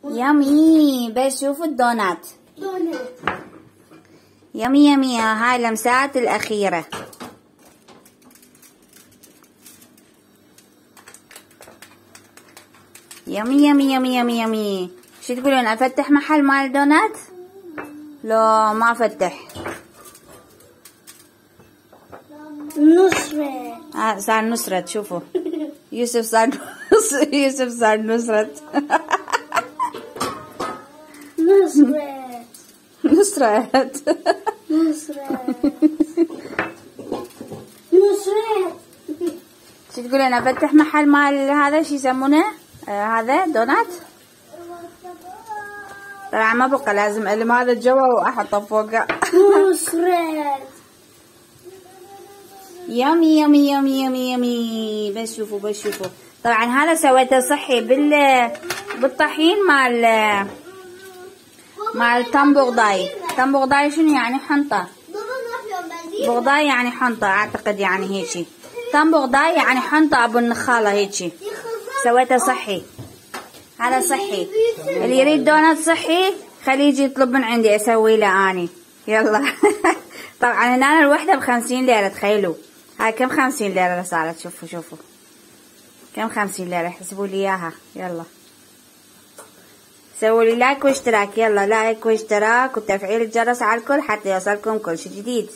يمي. بس شوفوا الدونات. يمي يمي. هاي اللمسات الأخيرة. يمي يمي يمي يمي يمي. شو تقولون افتح محل مال دونات؟ لا ما افتح. نصرت. صار نصرت. شوفوا يوسف صار يوسف صار نصرت. نصرت. نصرت. نصرت. شو تقولون افتح محل مال هذا شو يسمونه؟ هذا دونات. طبعا ما بقى، لازم الم هذا جوا واحطه فوقه. نصرت. يمي يمي يمي يمي يمي. بس شوفوا بس شوفوا. طبعا هذا سويته صحي بالطحين مال تم بغداي. تم بغداي شنو يعني؟ حنطة. بغداي يعني حنطة اعتقد، يعني هيجي. تم بغداي يعني حنطة ابو النخالة هيجي. سويته صحي. هذا صحي. اللي يريد دونات صحي خليه يجي يطلب من عندي اسوي له اني. يلا. طبعا هنا الوحدة ب50 ليرة. تخيلوا هاي كم 50 ليرة صارت. شوفوا شوفوا كم 50 ليرة. احسبوا لي اياها. يلا سووا لي لايك واشتراك. يلا لايك واشتراك وتفعيل الجرس على الكل حتى يوصلكم كل شي جديد.